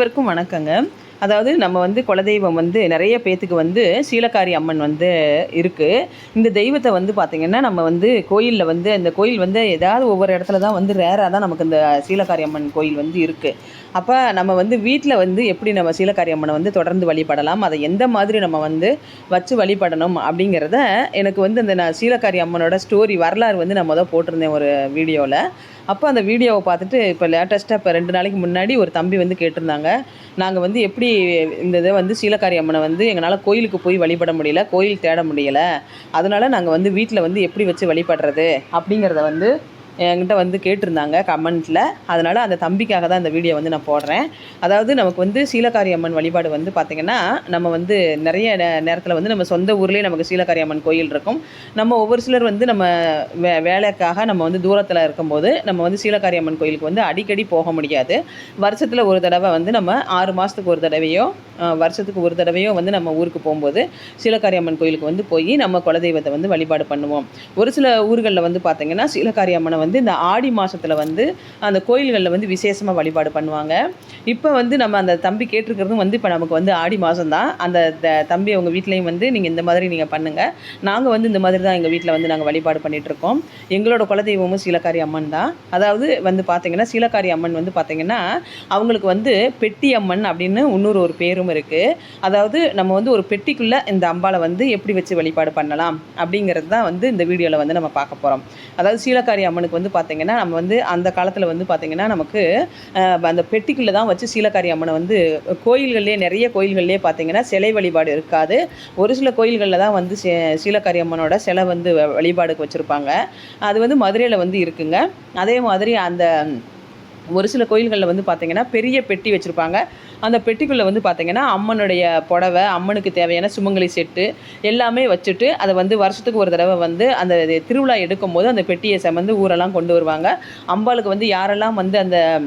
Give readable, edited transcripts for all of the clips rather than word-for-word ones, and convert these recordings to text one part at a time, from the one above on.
அனைவருக்கும் வணக்கங்க. அதாவது நம்ம குலதெய்வம் நிறைய பேத்துக்கு சீலக்காரி அம்மன் இருக்குது. இந்த தெய்வத்தை பார்த்திங்கன்னா, நம்ம கோயிலில் இந்த கோயில் ஏதாவது ஒவ்வொரு இடத்துல தான் ரேராக தான் நமக்கு இந்த சீலக்காரி அம்மன் கோயில் இருக்குது. அப்போ நம்ம வீட்டில் எப்படி நம்ம சீலக்காரி அம்மனை தொடர்ந்து வழிபடலாம், அதை எந்த மாதிரி நம்ம வச்சு வழிபடணும் அப்படிங்கிறத எனக்கு இந்த நான் சீலக்காரி அம்மனோட ஸ்டோரி வரலாறு நான் போட்டிருந்தேன் ஒரு வீடியோவில். அப்போ அந்த வீடியோவை பார்த்துட்டு இப்போ லேட்டஸ்ட்டாக இப்போ 2 நாளைக்கு முன்னாடி ஒரு தம்பி கேட்டிருந்தாங்க. நாங்கள் எப்படி இந்த இதை சீலக்காரி அம்மனை எங்களால் கோயிலுக்கு போய் வழிபட முடியல, கோயில் தேட முடியலை, அதனால் நாங்கள் வீட்டில் எப்படி வச்சு வழிபடுறது அப்படிங்கிறத என்கிட்ட கேட்டிருந்தாங்க கமெண்ட்டில். அதனால் அந்த தம்பிக்காக தான் இந்த வீடியோ நான் போடுறேன். அதாவது நமக்கு சீலக்காரி அம்மன் வழிபாடு பார்த்திங்கன்னா, நம்ம நிறைய நேரத்தில் நம்ம சொந்த ஊர்லேயே நமக்கு சீலக்காரி அம்மன் கோயில் இருக்கும். நம்ம ஒவ்வொரு சிலர் நம்ம வேலைக்காக நம்ம தூரத்தில் இருக்கும்போது நம்ம சீலக்காரி அம்மன் கோயிலுக்கு அடிக்கடி போக முடியாது. வருஷத்தில் ஒரு தடவை நம்ம 6 மாதத்துக்கு ஒரு தடவையோ வருஷத்துக்கு ஒரு தடவையோ நம்ம ஊருக்கு போகும்போது சீலக்காரி அம்மன் கோயிலுக்கு போய் நம்ம குலதெய்வத்தை வழிபாடு பண்ணுவோம். ஒரு சில ஊர்களில் பார்த்திங்கன்னா சீலக்காரி அம்மனை இந்த ஆடி மாதத்தில் அந்த கோயில்களில் விசேஷமாக வழிபாடு பண்ணுவாங்க. இப்போ நம்ம அந்த தம்பி கேட்டிருக்கிறதும் இப்போ நமக்கு ஆடி மாதம் தான். அந்த தம்பி அவங்க வீட்லேயும் நீங்கள் இந்த மாதிரி நீங்கள் பண்ணுங்கள், நாங்கள் இந்த மாதிரி தான் எங்கள் வீட்டில் நாங்கள் வழிபாடு பண்ணிகிட்ருக்கோம். எங்களோட குலதெய்வமும் சீலக்காரி அம்மன் தான். அதாவது பார்த்திங்கன்னா சீலக்காரி அம்மன் பார்த்திங்கன்னா அவங்களுக்கு பெட்டி அம்மன் அப்படின்னு இன்னொரு ஒரு பேரும் இருக்குது. அதாவது நம்ம ஒரு பெட்டிக்குள்ளே இந்த அம்பாளை எப்படி வச்சு வழிபாடு பண்ணலாம் அப்படிங்கிறது தான் இந்த வீடியோவில் நம்ம பார்க்க போகிறோம். அதாவது சீலக்காரி அம்மனுக்கு பார்த்திங்கன்னா நம்ம அந்த காலத்தில் பார்த்திங்கன்னா நமக்கு அந்த பெட்டிக்குள்ளே தான் வச்சு சீலக்காரி அம்மனை கோயில்கள்லேயே நிறைய கோயில்கள்லேயே பார்த்திங்கன்னா சிலை வழிபாடு இருக்காது. ஒரு சில கோயில்களில் தான் சீலக்காரி அம்மனோட சிலை வழிபாடுக்கு வச்சுருப்பாங்க. அது மதுரையில் இருக்குங்க. அதே மாதிரி அந்த ஒரு சில கோயில்களில் பார்த்திங்கன்னா பெரிய பெட்டி வச்சுருப்பாங்க. அந்த பெட்டிக்குள்ளே பார்த்திங்கன்னா அம்மனுடைய புடவை, அம்மனுக்கு தேவையான சுமங்கலி செட்டு எல்லாமே வச்சுட்டு அதை வருஷத்துக்கு ஒரு தடவை அந்த திருவிழா எடுக்கும்போது அந்த பெட்டியை சுமந்து ஊரெல்லாம் கொண்டு வருவாங்க. அம்பாளுக்கு யாரெல்லாம் அந்த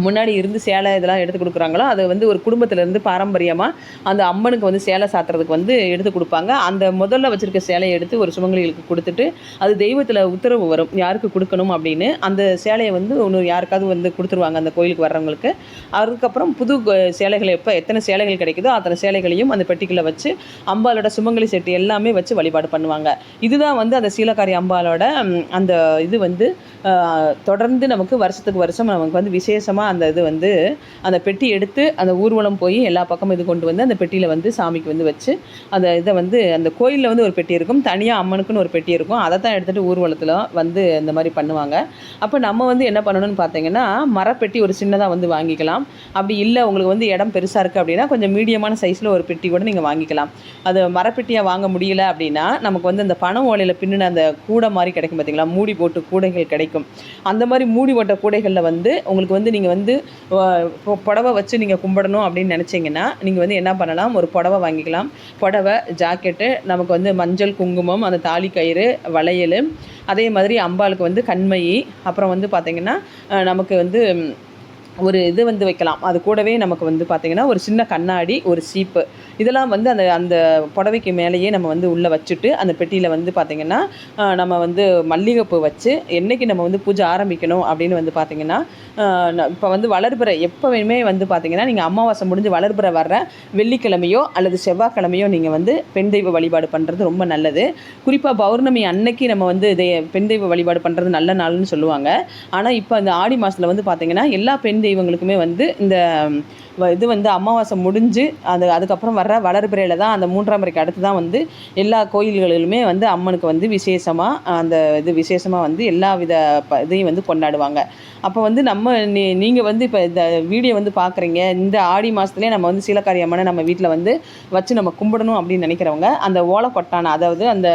முன்னாடி இருந்து சேலை இதெல்லாம் எடுத்து கொடுக்குறாங்களோ அதை ஒரு குடும்பத்திலேருந்து பாரம்பரியமாக அந்த அம்மனுக்கு சேலை சாத்துறதுக்கு எடுத்து கொடுப்பாங்க. அந்த முதல்ல வச்சுருக்க சேலையை எடுத்து ஒரு சுமங்கலிகளுக்கு கொடுத்துட்டு அது தெய்வத்தில் உத்தரவு வரும் யாருக்கு கொடுக்கணும் அப்படின்னு. அந்த சேலையை ஒன்று யாருக்காவது கொடுத்துருவாங்க அந்த கோயிலுக்கு வர்றவங்களுக்கு. அதுக்கப்புறம் புது சேலைகள் எப்போ எத்தனை சேலைகள் கிடைக்குதோ அத்தனை சேலைகளையும் அந்த பெட்டிக்குள்ளே வச்சு அம்பாலோட சுமங்கலி செட்டு எல்லாமே வச்சு வழிபாடு பண்ணுவாங்க. இதுதான் அந்த சீலக்காரி அம்பாலோட அந்த இது தொடர்ந்து நமக்கு வருஷத்துக்கு வருஷம் நமக்கு விசேஷமாக அந்த இது அந்த பெட்டி எடுத்து அந்த ஊர்வலம் போய் எல்லா பக்கமும் இது கொண்டு அந்த பெட்டியில் சாமிக்கு வச்சு அந்த இதை அந்த கோயிலில் ஒரு பெட்டி இருக்கும், தனியாக அம்மனுக்குன்னு ஒரு பெட்டி இருக்கும். அதை தான் எடுத்துகிட்டு ஊர்வலத்தில் இந்த மாதிரி பண்ணுவாங்க. அப்போ நம்ம என்ன பண்ணணும்னு பார்த்தீங்கன்னா மரப்பெட்டி ஒரு சின்னதாக வாங்கிக்கலாம். அப்படி இல்லை உங்களுக்கு இடம் பெருசாக இருக்குது அப்படின்னா கொஞ்சம் மீடியமான சைஸில் ஒரு பெட்டி கூட நீங்கள் வாங்கிக்கலாம். அது மரப்பெட்டியாக வாங்க முடியல அப்படின்னா நமக்கு அந்த பனை ஓலையில் பின்னின அந்த கூடை மாதிரி கிடைக்கும் பார்த்தீங்களா, மூடி போட்டு கூடைகள் கிடைக்கும். அந்த மாதிரி மூடி போட்ட கூடைகளில் உங்களுக்கு நீங்கள் புடவை வச்சு நீங்கள் கும்பிடணும் அப்படின்னு நினச்சிங்கன்னா நீங்கள் என்ன பண்ணலாம், ஒரு புடவை வாங்கிக்கலாம். புடவை, ஜாக்கெட்டு, நமக்கு மஞ்சள், குங்குமம், அந்த தாலி கயிறு, வளையல், அதே மாதிரி அம்பாளுக்கு கண்மை, அப்புறம் பார்த்திங்கன்னா நமக்கு ஒரு இது வைக்கலாம். அது கூடவே நமக்கு பார்த்திங்கன்னா ஒரு சின்ன கண்ணாடி, ஒரு சீப்பு, இதெல்லாம் அந்த அந்த புடவைக்கு மேலேயே நம்ம உள்ளே வச்சுட்டு அந்த பெட்டியில் பார்த்திங்கன்னா நம்ம மல்லிகைப்பூ வச்சு என்றைக்கு நம்ம பூஜை ஆரம்பிக்கணும் அப்படின்னு பார்த்திங்கன்னா இப்போ வளர்பிறை எப்போவுமே பார்த்திங்கன்னா நீங்கள் அமாவாசை முடிஞ்சு வளர்பிறை வர்ற வெள்ளிக்கிழமையோ அல்லது செவ்வாய்க்கிழமையோ நீங்கள் பெண் தெய்வ வழிபாடு பண்ணுறது ரொம்ப நல்லது. குறிப்பாக பௌர்ணமி அன்னைக்கு நம்ம பெண் தெய்வ வழிபாடு பண்ணுறது நல்ல நாள்னு சொல்லுவாங்க. ஆனால் இப்போ அந்த ஆடி மாதத்தில் பார்த்திங்கன்னா எல்லா பெண் தெய்வங்களுக்குமே இந்த இது அமாவாசை முடிஞ்சு அதுக்கப்புறம் வர்ற வளர்பிறையில் தான் அந்த 3ஆம் முறைக்கு அடுத்து தான் எல்லா கோயில்களிலுமே அம்மனுக்கு விசேஷமாக அந்த இது விசேஷமாக எல்லா வித இதையும் கொண்டாடுவாங்க. அப்போ நம்ம நீங்கள் இப்போ இந்த வீடியோ பார்க்குறீங்க, இந்த ஆடி மாதத்துலேயே நம்ம சீலக்காரி அம்மனை நம்ம வீட்டில் வச்சு நம்ம கும்பிடணும் அப்படின்னு நினைக்கிறவங்க அந்த ஓலைக்கொட்டான, அதாவது அந்த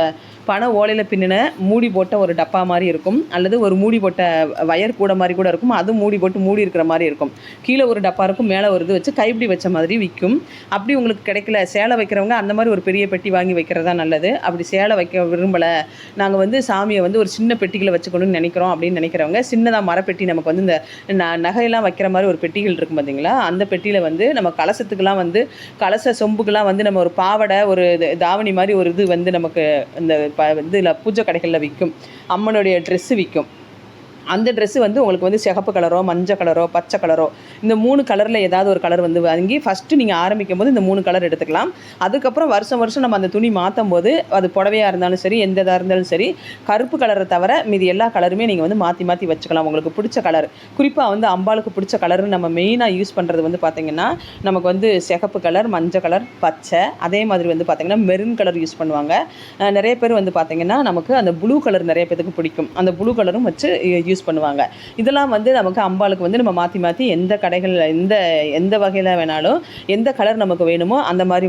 பனை ஓலையில் பின்னின மூடி போட்ட ஒரு டப்பா மாதிரி இருக்கும், அல்லது ஒரு மூடி போட்ட வயர் கூட மாதிரி கூட இருக்கும். அதுவும் மூடி போட்டு மூடி இருக்கிற மாதிரி இருக்கும். கீழே ஒரு டப்பா இருக்கும், மேலே ஒரு இது வச்சு கைப்பிடி வச்ச மாதிரி விற்கும். அப்படி உங்களுக்கு கிடைக்கல, சேலை வைக்கிறவங்க அந்த மாதிரி ஒரு பெரிய பெட்டி வாங்கி வைக்கிறதா நல்லது. அப்படி சேலை வைக்க விரும்பலை, நாங்கள் சாமியை ஒரு சின்ன பெட்டிகளை வச்சுக்கணும்னு நினைக்கிறோம் அப்படின்னு நினைக்கிறவங்க சின்னதாக மரப்பெட்டி, நமக்கு இந்த நகையெல்லாம் வைக்கிற மாதிரி ஒரு பெட்டிகள் இருக்கும் பார்த்தீங்களா, அந்த பெட்டியில் நம்ம கலசத்துக்கெல்லாம் கலச சொம்புக்கெல்லாம் நம்ம ஒரு பாவடை, ஒரு தாவணி மாதிரி ஒரு இது நமக்கு இந்த இதில் பூஜை கடைகளில் விற்கும். அம்மனுடைய ட்ரெஸ்ஸு விற்கும். அந்த ட்ரெஸ்ஸு வந்து உங்களுக்கு வந்து சிகப்பு கலரோ, மஞ்சள் கலரோ, பச்சை கலரோ, இந்த 3 கலரில் ஏதாவது ஒரு கலர் வந்து வாங்கி ஃபஸ்ட்டு நீங்கள் ஆரம்பிக்கும்போது இந்த 3 கலர் எடுத்துக்கலாம். அதுக்கப்புறம் வருஷம் வருஷம் நம்ம அந்த துணி மாற்றும்போது, அது புடவையாக இருந்தாலும் சரி, எந்த இதாக இருந்தாலும் சரி, கருப்பு கலரை தவிர மீதி எல்லா கலருமே நீங்கள் வந்து மாற்றி மாற்றி வச்சுக்கலாம். உங்களுக்கு பிடிச்ச கலர், குறிப்பாக வந்து அம்பாளுக்கு பிடிச்ச கலர்னு நம்ம மெயினாக யூஸ் பண்ணுறது வந்து பார்த்திங்கன்னா, நமக்கு வந்து சிகப்பு கலர், மஞ்சள் கலர், பச்சை, அதே மாதிரி வந்து பார்த்திங்கன்னா மெரூன் கலர் யூஸ் பண்ணுவாங்க. நிறைய பேர் வந்து பார்த்திங்கன்னா நமக்கு அந்த ப்ளூ கலர் நிறைய பேருக்கு பிடிக்கும். அந்த ப்ளூ கலரும் வச்சு யூஸ் பண்ணுவாங்க. இதெல்லாம் வந்து நமக்கு அம்பாளுக்கு வந்து நம்ம மாற்றி மாற்றி எந்த கடைகளில் எந்த வகையில் வேணாலும் எந்த கலர் நமக்கு வேணுமோ அந்த மாதிரி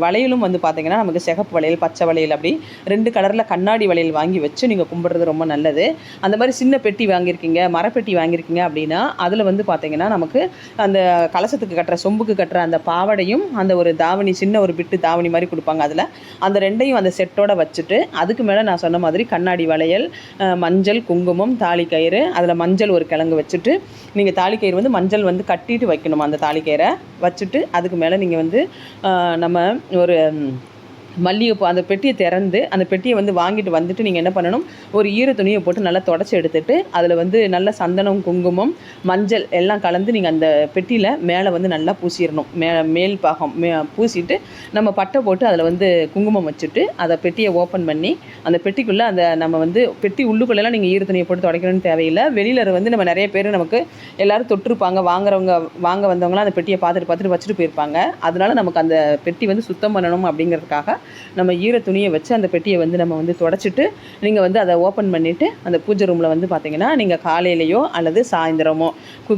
வளையலும் வந்து பார்த்திங்கன்னா நமக்கு சிகப்பு வளையல், பச்சை வளையல், அப்படி 2 கலரில் கண்ணாடி வளையல் வாங்கி வச்சு நீங்கள் கும்பிட்றது ரொம்ப நல்லது. அந்த மாதிரி சின்ன பெட்டி வாங்கியிருக்கீங்க, மரப்பெட்டி வாங்கியிருக்கீங்க அப்படின்னா அதில் வந்து பார்த்திங்கன்னா நமக்கு அந்த கலசத்துக்கு கட்டுற, சொம்புக்கு கட்டுற அந்த பாவடையும் அந்த ஒரு தாவணி, சின்ன ஒரு பிட்டு தாவணி மாதிரி கொடுப்பாங்க. அதில் அந்த 2யும் அந்த செட்டோட வச்சுட்டு அதுக்கு மேலே நான் சொன்ன மாதிரி கண்ணாடி வளையல், மஞ்சள், குங்குமம், தாலி கயிறு, அதில் மஞ்சள் ஒரு கிழங்கு வச்சுட்டு நீங்கள் தாலி கயிறு வந்து மஞ்சள் வந்து கட்டிட்டு வைக்கணும். அந்த தாலி கயிறை வச்சுட்டு அதுக்கு மேலே நீங்கள் வந்து நம்ம ஒரு மல்லிகைப்பூ, அந்த பெட்டியை திறந்து அந்த பெட்டியை வந்து வாங்கிட்டு வந்துட்டு நீங்கள் என்ன பண்ணணும், ஒரு ஈர துணியை போட்டு நல்லா தொடச்சி எடுத்துட்டு அதில் வந்து நல்ல சந்தனம், குங்குமம், மஞ்சள் எல்லாம் கலந்து நீங்கள் அந்த பெட்டியில் மேலே வந்து நல்லா பூசிடணும். மேல் பாகம் பூசிட்டு நம்ம பட்டை போட்டு அதில் வந்து குங்குமம் வச்சுட்டு அதை பெட்டியை ஓப்பன் பண்ணி அந்த பெட்டிக்குள்ளே அந்த நம்ம வந்து பெட்டி உள்ளுக்குள்ளெல்லாம் நீங்கள் ஈர துணியை போட்டு துடைக்கணும்னு தேவையில்லை. வெளியில் வந்து நம்ம நிறைய பேர் நமக்கு எல்லோரும் தொட்டிருப்பாங்க, வாங்க வந்தவங்களாம் அந்த பெட்டியை பார்த்துட்டு வச்சுட்டு போயிருப்பாங்க. அதனால நமக்கு அந்த பெட்டி வந்து சுத்தம் பண்ணணும் அப்படிங்கிறதுக்காக நம்ம ஈர துணியை வச்சு அந்த பெட்டியை வந்து நம்ம வந்து தொடச்சிட்டு நீங்கள் வந்து அதை ஓப்பன் பண்ணிவிட்டு அந்த பூஜை ரூமில் வந்து பார்த்திங்கன்னா நீங்கள் காலையிலையோ அல்லது சாயந்தரமோ,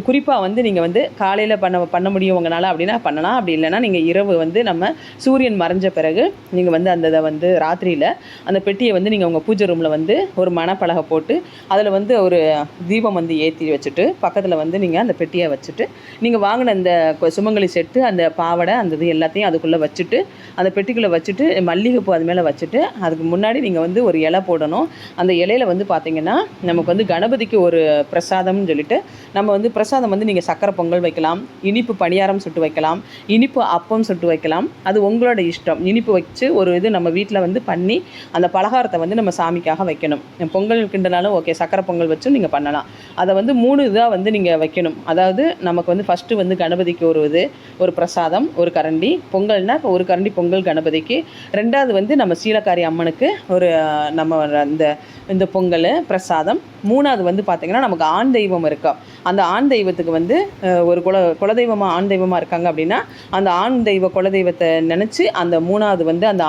குறிப்பாக வந்து நீங்கள் வந்து காலையில் பண்ண முடியும் உங்களால் அப்படின்னா பண்ணலாம். அப்படி இல்லைனா நீங்கள் இரவு வந்து நம்ம சூரியன் மறைஞ்ச பிறகு நீங்கள் வந்து அந்த இதை வந்து ராத்திரியில் அந்த பெட்டியை வந்து நீங்கள் உங்கள் பூஜை ரூமில் வந்து ஒரு மணப்பலகை போட்டு அதில் வந்து ஒரு தீபம் வந்து ஏற்றி வச்சுட்டு பக்கத்தில் வந்து நீங்கள் அந்த பெட்டியை வச்சுட்டு நீங்கள் வாங்கின அந்த சுமங்கலி செட்டு, அந்த பாவடை, அந்த இது எல்லாத்தையும் அதுக்குள்ளே வச்சுட்டு அந்த பெட்டிக்குள்ளே வச்சுட்டு மல்லிகைப்பூ அது மேலே வச்சுட்டு அதுக்கு முன்னாடி நீங்கள் வந்து ஒரு இலை போடணும். அந்த இலையில் வந்து பார்த்திங்கன்னா நமக்கு வந்து கணபதிக்கு ஒரு பிரசாதம்னு சொல்லிட்டு நம்ம வந்து பிரசாதம் வந்து நீங்கள் சக்கரை பொங்கல் வைக்கலாம், இனிப்பு பணியாரம் சுட்டு வைக்கலாம், இனிப்பு அப்பம் சுட்டு வைக்கலாம். அது உங்களோட இஷ்டம். இனிப்பு வச்சு ஒரு இது நம்ம வீட்டில் வந்து பண்ணி அந்த பலகாரத்தை வந்து நம்ம சாமிக்காக வைக்கணும். பொங்கல் கிண்டனாலும் ஓகே, சக்கரை பொங்கல் வச்சும் நீங்கள் பண்ணலாம். அதை வந்து 3 இதாக வந்து நீங்கள் வைக்கணும். அதாவது நமக்கு வந்து ஃபஸ்ட்டு வந்து கணபதிக்கு ஒரு பிரசாதம், ஒரு கரண்டி பொங்கல்னா ஒரு கரண்டி பொங்கல் கணபதிக்கு, 2வது வந்து நம்ம சீலக்காரி அம்மனுக்கு ஒரு நம்ம இந்த பொங்கல் பிரசாதம், 3வது வந்து பார்த்திங்கன்னா நமக்கு ஆண் தெய்வம் இருக்கா, அந்த ஆண் தெய்வத்துக்கு வந்து ஒரு குலதெய்வமாக ஆண் தெய்வமாக இருக்காங்க அப்படின்னா அந்த ஆண் தெய்வ குலதெய்வத்தை நினச்சி அந்த 3வது வந்து அந்த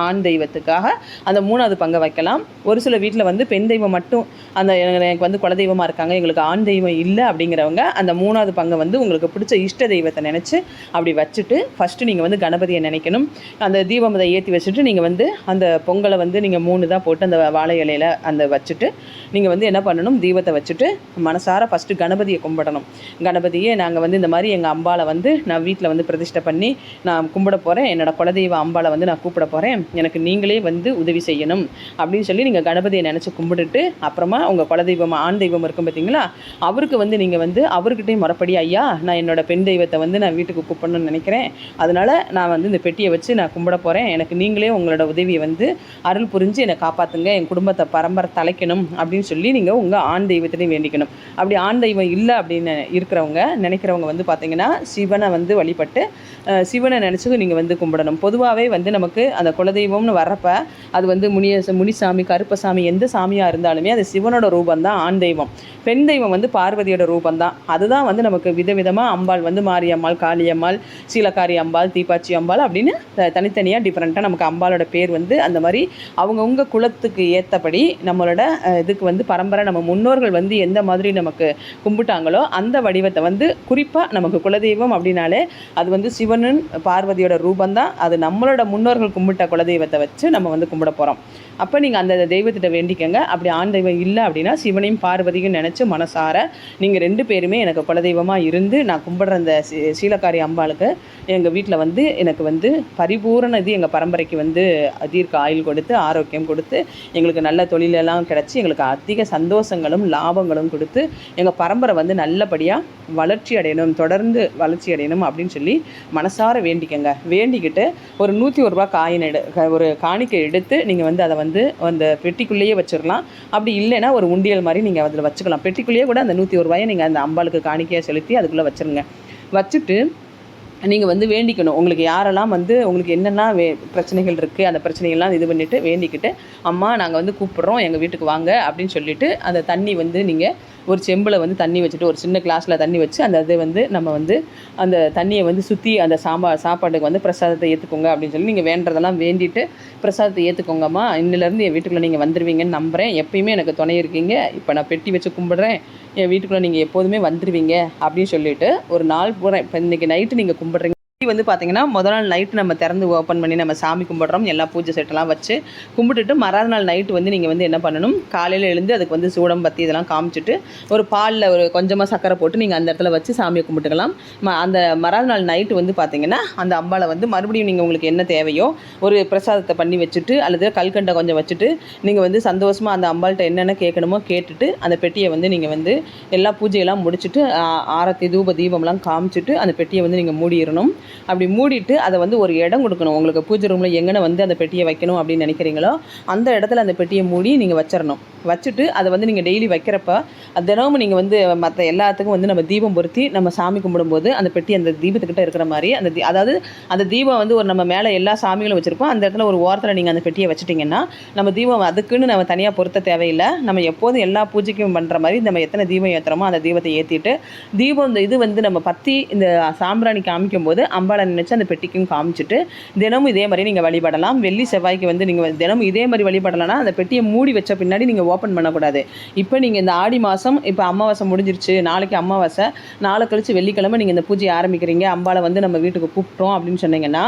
ஆண் தெய்வத்துக்காக அந்த 3வது பங்கை வைக்கலாம். ஒரு சில வீட்டில் வந்து பெண் தெய்வம் மட்டும் அந்த எனக்கு வந்து குலதெய்வமாக இருக்காங்க, எங்களுக்கு ஆண் தெய்வம் இல்லை அப்படிங்கிறவங்க அந்த 3வது பங்கை வந்து உங்களுக்கு பிடிச்ச இஷ்ட தெய்வத்தை நினச்சி அப்படி வச்சுட்டு ஃபஸ்ட்டு நீங்கள் வந்து கணபதியை நினைக்கணும். அந்த தீபம் அதை ஏற்றி வச்சுட்டு நீங்கள் வந்து அந்த பொங்கலை வந்து நீங்கள் 3 தான் போட்டு அந்த வாழை இலையில் அந்த வச்சுட்டு நீங்கள் வந்து என்ன பண்ணணும், தீபத்தை வச்சுட்டு மனசார ஃபஸ்ட்டு கணபதியை கும்பிடணும். கணபதியே நாங்கள் வந்து இந்த மாதிரி எங்கள் அம்பாவை வந்து நான் வீட்டில் வந்து பிரதிஷ்டை பண்ணி நான் கும்பிட போகிறேன், என்னோடய குலதெய்வ அம்பாவை வந்து நான் கூப்பிட போகிறேன், எனக்கு நீங்களே வந்து உதவி செய்யணும் அப்படின்னு சொல்லி நீங்கள் கணபதியை நினச்சி கும்பிட்டுட்டு அப்புறமா உங்கள் குலதெய்வம் ஆண் தெய்வம் இருக்கும் பார்த்தீங்களா, அவருக்கு வந்து நீங்கள் வந்து அவர்கிட்டையும் முறைப்படி ஐயா நான் என்னோடய பெண் தெய்வத்தை வந்து நான் வீட்டுக்கு கூப்பிடணும்னு நினைக்கிறேன், அதனால் நான் வந்து இந்த பெட்டியை வச்சு நான் கும்பிட போகிறேன், எனக்கு நீங்களே உங்களோட உதவியை வந்து அருள் புரிஞ்சு என்னை காப்பாற்றுங்க, என் குடும்பத்தை பரம்பரை தலைக்கணும் அப்படின்னு சொல்லி நீங்கள் உங்கள் ஆண் தெய்வத்திலையும் வேண்டிக்கணும். அப்படி ஆண் தெய்வம் இல்லை அப்படின்னு நினைக்கிறவங்க வந்து பார்த்திங்கன்னா சிவனை வந்து வழிபட்டு சிவனை நினச்சி நீங்கள் வந்து கும்பிடணும். பொதுவாகவே வந்து நமக்கு அந்த குலதெய்வம்னு வர்றப்ப அது வந்து முனிசாமி, கருப்பசாமி, எந்த சாமியாக இருந்தாலுமே அது சிவனோட ரூபம் தான் ஆண் தெய்வம். பெண் தெய்வம் வந்து பார்வதியோட ரூபம் தான். அதுதான் வந்து நமக்கு விதவிதமாக அம்பாள் வந்து மாரியம்மாள், காளியம்மாள், சீலக்காரி அம்பாள், தீபாச்சி அம்பாள் அப்படின்னு தனித்தனியாக டிஃப்ரெண்ட்டாக நமக்கு அம்பாளோட பேர் வந்து அந்த மாதிரி அவங்கவுங்க குலத்துக்கு ஏற்றபடி நம்மளோட இதுக்கு வந்து பரம்பரை நம்ம முன்னோர்கள் வந்து எந்த மாதிரி நமக்கு கும்பிட்டாங்களோ அந்த வடிவத்தை வந்து குறிப்பாக நமக்கு குலதெய்வம் அப்படின்னாலே அது வந்து சிவனும் பார்வதியோட ரூபந்தான். அது நம்மளோட முன்னோர்கள் கும்பிட்ட குலதெய்வத்தை வச்சு நம்ம வந்து கும்பிட போகிறோம். அப்போ நீங்கள் அந்த தெய்வத்திட்ட வேண்டிக்கங்க. அப்படி ஆண் தெய்வம் இல்லை அப்படின்னா சிவனையும் பார்வதியும் நினச்சி மனசார நீங்கள் 2 பேருமே எனக்கு குலதெய்வமாக இருந்து நான் கும்பிட்ற அந்த சீலக்காரி அம்பாளுக்கு எங்கள் வீட்டில் வந்து எனக்கு வந்து பரிபூரண இது எங்கள் பரம்பரைக்கு வந்து தீர்க்க ஆயுள் கொடுத்து ஆரோக்கியம் கொடுத்து எங்களுக்கு நல்ல தொழிலெல்லாம் கிடச்சி எங்களுக்கு அதிக சந்தோஷங்களும் லாபங்களும் கொடுத்து எங்கள் பரம்பரை வந்து நல்லபடியாக வளர்ச்சி அடையணும், தொடர்ந்து வளர்ச்சி அடையணும் அப்படின்னு சொல்லி மனசார வேண்டிக்கங்க. வேண்டிக்கிட்டு ஒரு 101 ரூபா காயின் ஒரு காணிக்கை எடுத்து நீங்கள் வந்து அதை வந்து வந்து அந்த பெட்டிக்குள்ளேயே வச்சிடலாம். அப்படி இல்லைன்னா ஒரு உண்டியல் மாதிரி நீங்கள் அதில் வச்சுக்கலாம். பெட்டிக்குள்ளேயே கூட அந்த 101 நீங்கள் அந்த அம்பாளுக்கு காணிக்கையாக செலுத்தி அதுக்குள்ளே வச்சுருங்க. வச்சுட்டு நீங்கள் வந்து வேண்டிக்கணும். உங்களுக்கு யாரெல்லாம் வந்து உங்களுக்கு என்னென்ன பிரச்சனைகள் இருக்குது, அந்த பிரச்சனைகள்லாம் இது பண்ணிவிட்டு வேண்டிக்கிட்டு, அம்மா நாங்கள் வந்து கூப்பிட்றோம், எங்கள் வீட்டுக்கு வாங்க அப்படின்னு சொல்லிவிட்டு, அந்த தண்ணி வந்து நீங்கள் ஒரு செம்பில் வந்து தண்ணி வச்சுட்டு, ஒரு சின்ன கிளாஸில் தண்ணி வச்சு, அந்த இது வந்து நம்ம வந்து அந்த தண்ணியை வந்து சுற்றி அந்த சாப்பாட்டுக்கு வந்து பிரசாதத்தை ஏற்றுக்கோங்க அப்படின்னு சொல்லி நீங்கள் வேண்டுறதெல்லாம் வேண்டிட்டு பிரசாதத்தை ஏற்றுக்கோங்கம்மா, இன்னிலேருந்து என் வீட்டுக்குள்ளே நீங்கள் வந்துடுவீங்கன்னு நம்புகிறேன், எப்பயுமே எனக்கு துணை இருக்கீங்க, இப்போ நான் பெட்டி வச்சு கும்பிட்றேன், என் வீட்டுக்குள்ளே நீங்கள் எப்போதுமே வந்துடுவீங்க அப்படின்னு சொல்லிவிட்டு ஒரு நாள் பூரா இப்போ இன்றைக்கி நைட்டு நீங்கள் கும்பிட்றீங்க வந்து பார்த்தீங்கன்னா, முதல் நாள் நைட்டு நம்ம திறந்து ஓப்பன் பண்ணி நம்ம சாமி கும்பிட்றோம். எல்லா பூஜை செட்டெல்லாம் வச்சு கும்பிட்டுட்டு மறாவது நாள் நைட்டு வந்து நீங்கள் வந்து என்ன பண்ணணும், காலையில் எழுந்து அதுக்கு வந்து சூடம் பத்தி இதெல்லாம் காமிச்சிட்டு ஒரு பாலில் ஒரு கொஞ்சமாக சக்கரை போட்டு நீங்கள் அந்த இடத்துல வச்சு சாமியை கும்பிட்டுக்கலாம். அந்த மறாவது நாள் நைட்டு வந்து பார்த்தீங்கன்னா, அந்த அம்பாளை வந்து மறுபடியும் நீங்கள் உங்களுக்கு என்ன தேவையோ ஒரு பிரசாதத்தை பண்ணி வச்சுட்டு அல்லது கல்கண்டை கொஞ்சம் வச்சுட்டு நீங்கள் வந்து சந்தோஷமாக அந்த அம்பாள்கிட்ட என்னென்ன கேட்கணுமோ கேட்டுட்டு அந்த பெட்டியை வந்து நீங்கள் வந்து எல்லா பூஜையெல்லாம் முடிச்சுட்டு ஆரத்தி தூப தீபம்லாம் காமிச்சிட்டு அந்த பெட்டியை வந்து நீங்கள் மூடிடணும். அப்படி மூடிட்டு அதை வந்து ஒரு இடம் கொடுக்கணும். உங்களுக்கு பூஜை ரூமில் எங்கே வந்து அந்த பெட்டியை வைக்கணும் அப்படின்னு நினைக்கிறீங்களோ அந்த இடத்துல அந்த பெட்டியை மூடி நீங்கள் வச்சிடணும். வச்சுட்டு அதை வந்து நீங்கள் டெய்லி வைக்கிறப்ப தினமும் நீங்கள் வந்து மற்ற எல்லாத்துக்கும் வந்து நம்ம தீபம் பொருத்தி நம்ம சாமி கும்பிடும்போது அந்த பெட்டி அந்த தீபத்துக்கிட்ட இருக்கிற மாதிரி அதாவது அந்த தீபம் வந்து ஒரு நம்ம மேலே எல்லா சாமிகளும் வச்சுருப்போம், அந்த இடத்துல ஒரு ஓரத்தில் நீங்கள் அந்த பெட்டியை வச்சுட்டிங்கன்னா நம்ம தீபம் அதுக்குன்னு நம்ம தனியாக பொருத்த தேவையில்லை. நம்ம எப்போதும் எல்லா பூஜைக்கும் பண்ணுற மாதிரி நம்ம எத்தனை தீபம் ஏற்றுறோமோ அந்த தீபத்தை ஏற்றிட்டு தீபம் இந்த இது வந்து நம்ம பற்றி இந்த சாம்பிராணி காமிக்கும் போது அம்பாளை நினச்சி அந்த பெட்டிக்கும் காமிச்சிட்டு தினமும் இதே மாதிரி நீங்கள் வழிபடலாம். வெள்ளி செவ்வாய்க்கு வந்து நீங்கள் தினமும் இதே மாதிரி வழிபடலைன்னா அந்த பெட்டியை மூடி வச்ச பின்னாடி நீங்கள் ஓப்பன் பண்ணக்கூடாது. இப்போ நீங்கள் இந்த ஆடி மாதம் இப்போ அமாவாசை முடிஞ்சிருச்சு, நாளைக்கு அமாவாசை, நாளை கழிச்சு வெள்ளிக்கிழமை நீங்கள் இந்த பூஜையை ஆரம்பிக்கிறீங்க, அம்பாளை வந்து நம்ம வீட்டுக்கு கூப்பிட்டோம் அப்படின்னு சொன்னீங்கன்னா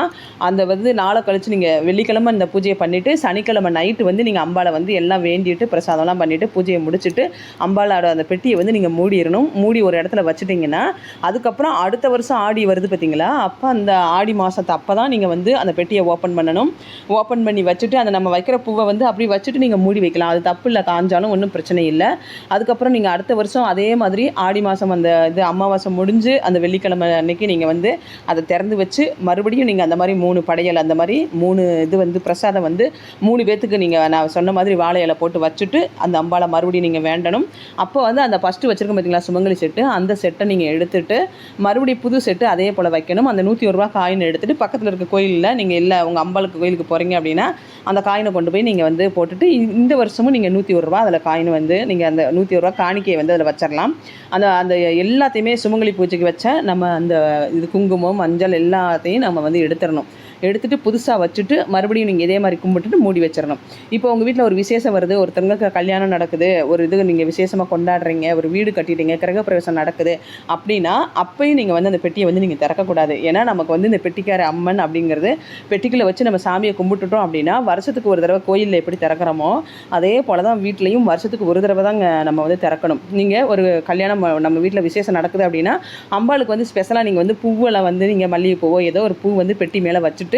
அந்த வந்து நாளை கழிச்சு நீங்கள் வெள்ளிக்கிழமை இந்த பூஜையை பண்ணிவிட்டு சனிக்கிழமை நைட்டு வந்து நீங்கள் அம்பாளை வந்து எல்லாம் வேண்டிட்டு பிரசாதம்லாம் பண்ணிவிட்டு பூஜையை முடிச்சுட்டு அம்பாளோட அந்த பெட்டியை வந்து நீங்கள் மூடிடணும். மூடி ஒரு இடத்துல வச்சுட்டிங்கன்னா அதுக்கப்புறம் அடுத்த வருஷம் ஆடி வருது பார்த்தீங்களா, அப்போ அந்த ஆடி மாதத்தை அப்போ தான் நீங்கள் வந்து அந்த பெட்டியை ஓப்பன் பண்ணணும். ஓப்பன் பண்ணி வச்சுட்டு அந்த நம்ம வைக்கிற பூவை வந்து அப்படி வச்சுட்டு நீங்கள் மூடி வைக்கலாம். அது தப்பு இல்லை, காஞ்சாலும் ஒன்றும் பிரச்சனை இல்லை. அதுக்கப்புறம் நீங்கள் அடுத்த வருஷம் அதே மாதிரி ஆடி மாதம் அந்த இது அமாவாசை முடிஞ்சு அந்த வெள்ளிக்கிழமை அன்னைக்கு நீங்கள் வந்து அதை திறந்து வச்சு மறுபடியும் நீங்கள் அந்த மாதிரி 3 படையல் அந்த மாதிரி 3 இது வந்து பிரசாதம் வந்து 3 பேத்துக்கு நீங்கள் நான் சொன்ன மாதிரி வாழை இலை போட்டு வச்சுட்டு அந்த அம்பாளை மறுபடியும் நீங்கள் வேண்டணும். அப்போ வந்து அந்த ஃபஸ்ட்டு வச்சுருக்கோம் பார்த்தீங்களா சுமங்கலி செட்டு, அந்த செட்டை நீங்கள் எடுத்துகிட்டு மறுபடியும் புது செட்டு அதே போல் வைக்கணும். அந்த 101 காயின் எடுத்துகிட்டு பக்கத்தில் இருக்க கோயிலில் நீங்கள் இல்லை உங்கள் அம்பாளுக்கு கோயிலுக்கு போகிறீங்க அப்படின்னா அந்த காயினை கொண்டு போய் நீங்கள் வந்து போட்டுட்டு இந்த வருஷமும் நீங்கள் 101 அதில் காயின் வந்து நீங்கள் அந்த 101 காணிக்கையை வந்து அதில் வச்சிடலாம். அந்த அந்த எல்லாத்தையுமே சுமங்கலி பூஜைக்கு வச்ச நம்ம அந்த இது குங்குமம் மஞ்சள் எல்லாத்தையும் நம்ம வந்து எடுத்துடணும். எடுத்துகிட்டு புதுசாக வச்சுட்டு மறுபடியும் நீங்கள் இதே மாதிரி கும்பிட்டுட்டு மூடி வச்சிடணும். இப்போ உங்கள் வீட்டில் ஒரு விசேஷம் வருது, ஒருத்தவங்களுக்கு கல்யாணம் நடக்குது, ஒரு இது நீங்கள் விசேஷமாக கொண்டாடுறீங்க, ஒரு வீடு கட்டிட்டீங்க, கிரகப்பிரவேசம் நடக்குது அப்படின்னா அப்பயும் நீங்கள் வந்து அந்த பெட்டியை வந்து நீங்கள் திறக்கக்கூடாது. ஏன்னா நமக்கு வந்து இந்த பெட்டிக்கார அம்மன் அப்படிங்கிறது பெட்டிக்குள்ளே வச்சு நம்ம சாமியை கும்பிட்டுட்டோம் அப்படின்னா வருஷத்துக்கு ஒரு தடவை கோயிலில் எப்படி திறக்கிறோமோ அதே போல் தான் வீட்லேயும் வருஷத்துக்கு ஒரு தடவை தான் நம்ம வந்து திறக்கணும். நீங்கள் ஒரு கல்யாணம் நம்ம வீட்டில் விசேஷம் நடக்குது அப்படின்னா அம்பாளுக்கு வந்து ஸ்பெஷலாக நீங்கள் வந்து பூவெல்லாம் வந்து நீங்கள் மல்லிகை பூவோ ஏதோ ஒரு பூ வந்து பெட்டி மேலே வச்சுட்டு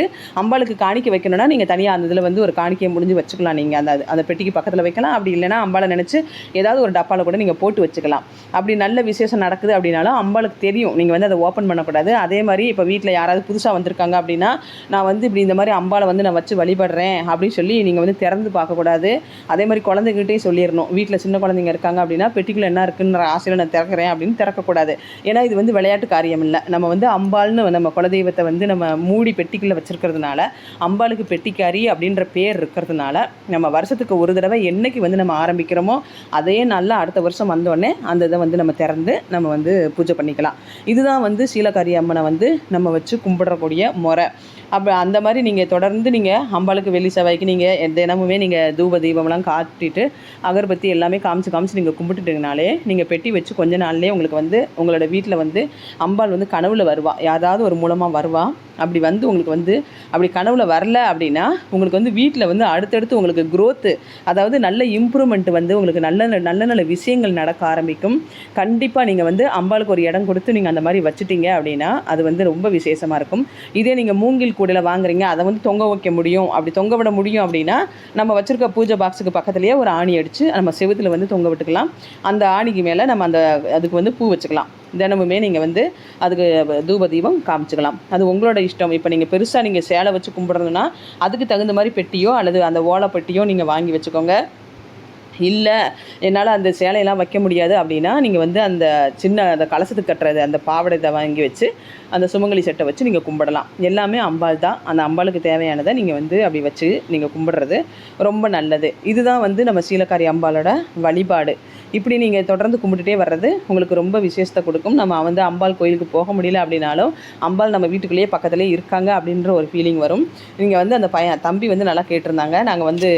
அம்பாளுக்கு காணிக்கை வைக்கணும்னா நீங்கள் தனியாக அந்த இதில் வந்து ஒரு காணிக்கையை முடிஞ்சு வச்சுக்கலாம். நீங்கள் அந்த பெட்டிக்கு பக்கத்தில் வைக்கலாம். அப்படி இல்லைனா அம்பாளை நினச்சி ஏதாவது ஒரு டப்பாவில் கூட நீங்கள் போட்டு வச்சுக்கலாம். அப்படி நல்ல விசேஷம் நடக்குது அப்படின்னாலும் அம்பாளுக்கு தெரியும் நீங்கள் வந்து அதை ஓப்பன் பண்ணக்கூடாது. அதே மாதிரி இப்போ வீட்டில் யாராவது புதுசாக வந்திருக்காங்க அப்படின்னா நான் வந்து இப்படி இந்த மாதிரி அம்பாளை வந்து நான் வச்சு வழிபடுறேன் அப்படின்னு சொல்லி நீங்கள் வந்து திறந்து பார்க்கக்கூடாது. அதே மாதிரி குழந்தைகிட்டையும் சொல்லிடணும், வீட்டில் சின்ன குழந்தைங்க இருக்காங்க அப்படின்னா பெட்டிக்குள்ளே என்ன இருக்குன்ற ஆசையில் நான் திறக்கிறேன் அப்படின்னு திறக்கக்கூடாது. ஏன்னா இது வந்து விளையாட்டு காரியம் இல்லை. நம்ம வந்து அம்பாள்னு நம்ம குலதெய்வத்தை வந்து நம்ம மூடி பெட்டிக்குள்ளே வச்சுருக்கிறதுனால அம்பாளுக்கு பெட்டிக்காரி அப்படின்ற பேர் இருக்கிறதுனால நம்ம வருஷத்துக்கு ஒரு தடவை என்னைக்கு வந்து நம்ம ஆரம்பிக்கிறோமோ அதே நாளில் அடுத்த வருஷம் வந்தோடனே அந்த இதை வந்து நம்ம திறந்து நம்ம வந்து பூஜை பண்ணிக்கலாம். இதுதான் வந்து சீலக்காரி அம்மனை வந்து நம்ம வச்சு கும்பிடக்கூடிய முறை. அப்போ அந்த மாதிரி நீங்கள் தொடர்ந்து நீங்கள் அம்பாளுக்கு வெள்ளி செவ்வாய்க்கு நீங்கள் தினமுமே நீங்கள் தூப தீபம்லாம் காட்டிட்டு அகர்பத்தி எல்லாமே காமிச்சு நீங்கள் கும்பிட்டுட்டிங்கனாலே நீங்கள் பெட்டி வச்சு கொஞ்ச நாள்லேயே உங்களுக்கு வந்து உங்களோட வீட்டில் வந்து அம்பாள் வந்து கனவுல வருவா, யாராவது ஒரு மூலமாக வருவா. அப்படி வந்து உங்களுக்கு வந்து அப்படி கனவுல வரல அப்படின்னா உங்களுக்கு வந்து வீட்டில் வந்து அடுத்தடுத்து உங்களுக்கு க்ரோத்து, அதாவது நல்ல இம்ப்ரூவ்மெண்ட் வந்து உங்களுக்கு நல்ல விஷயங்கள் நடக்க ஆரம்பிக்கும். கண்டிப்பாக நீங்கள் வந்து அம்பாளுக்கு ஒரு இடம் கொடுத்து நீங்கள் அந்த மாதிரி வச்சுட்டீங்க அப்படின்னா அது வந்து ரொம்ப விசேஷமாக இருக்கும். இதே நீங்கள் மூங்கில் கூடையில் வாங்குறீங்க, அதை வந்து தொங்க வைக்க முடியும், அப்படி தொங்க விட முடியும் அப்படின்னா நம்ம வச்சுருக்க பூஜை பாக்ஸுக்கு பக்கத்துலேயே ஒரு ஆணி அடித்து நம்ம செவுத்தில் வந்து தொங்க விட்டுக்கலாம். அந்த ஆணிக்கு மேலே நம்ம அதுக்கு வந்து பூ வச்சுக்கலாம். தினமுமே நீங்கள் வந்து அதுக்கு தூப தீபம் காமிச்சிக்கலாம். அது உங்களோட இஷ்டம். இப்போ நீங்கள் பெருசாக நீங்கள் சேலை வச்சு கும்பிட்றதுன்னா அதுக்கு தகுந்த மாதிரி பெட்டியோ அல்லது அந்த ஓலை பெட்டியோ நீங்கள் வாங்கி வச்சுக்கோங்க. இல்லை என்னால் அந்த சேலையெல்லாம் வைக்க முடியாது அப்படின்னா நீங்கள் வந்து அந்த சின்ன அந்த கலசத்துக்கு கட்டுறது அந்த பாவாடை இதை வாங்கி வச்சு அந்த சுமங்கலி செட்டை வச்சு நீங்கள் கும்பிடலாம். எல்லாமே அம்பாள் தான். அந்த அம்பாளுக்கு தேவையானதை நீங்கள் வந்து அப்படி வச்சு நீங்கள் கும்பிட்றது ரொம்ப நல்லது. இதுதான் வந்து நம்ம சீலக்காரி அம்பாளோட வழிபாடு. இப்படி நீங்கள் தொடர்ந்து கும்பிட்டுட்டே வர்றது உங்களுக்கு ரொம்ப விசேஷத்தை கொடுக்கும். நம்ம வந்து அம்பாள் கோயிலுக்கு போக முடியல அப்படின்னாலும் அம்பாள் நம்ம வீட்டுக்குள்ளேயே பக்கத்துலேயே இருக்காங்க அப்படின்ற ஒரு ஃபீலிங் வரும். நீங்கள் வந்து அந்த தம்பி வந்து நல்லா கேட்டிருந்தாங்க. நாங்கள் வந்து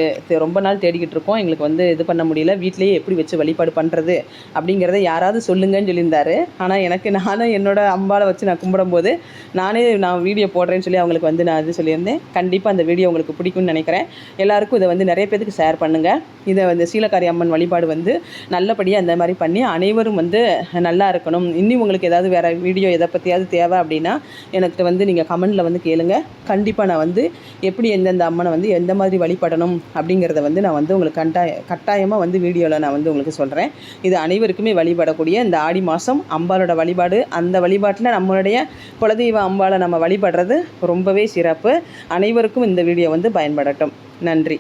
ரொம்ப நாள் தேடிக்கிட்டு இருக்கோம், எங்களுக்கு வந்து இது பண்ண முடியல, வீட்டிலேயே எப்படி வச்சு வழிபாடு பண்ணுறது அப்படிங்கிறத யாராவது சொல்லுங்கன்னு சொல்லியிருந்தாரு. ஆனால் நானும் என்னோட அம்பாளை வச்சு நான் கும்பிடும்போது நான் வீடியோ போடுறேன்னு சொல்லி அவங்களுக்கு வந்து நான் இது சொல்லியிருந்தேன். கண்டிப்பாக அந்த வீடியோ உங்களுக்கு பிடிக்கும்னு நினைக்கிறேன். எல்லாருக்கும் இதை வந்து நிறைய பேருக்கு ஷேர் பண்ணுங்கள். இதை வந்து சீலக்காரி அம்மன் வழிபாடு வந்து நல்லபடியாக அந்த மாதிரி பண்ணி அனைவரும் வந்து நல்லா இருக்கணும். இன்னும் உங்களுக்கு ஏதாவது வேறு வீடியோ எதை பற்றியாவது தேவை அப்படின்னா எனக்கு வந்து நீங்கள் கமெண்டில் வந்து கேளுங்க. கண்டிப்பாக நான் வந்து எப்படி எந்தெந்த அம்மனை வந்து எந்த மாதிரி வழிபடணும் அப்படிங்கிறத வந்து நான் வந்து உங்களுக்கு கட்டாயமாக வந்து வீடியோவில் நான் வந்து உங்களுக்கு சொல்கிறேன். இது அனைவருக்குமே வழிபடக்கூடிய இந்த ஆடி மாதம் அம்பாளோட வழிபாடு. அந்த வழிபாட்டில் நம்மளுடைய குலதெய்வ அம்பாளை நம்ம வழிபடுறது ரொம்பவே சிறப்பு. அனைவருக்கும் இந்த வீடியோ வந்து பயன்படட்டும். நன்றி.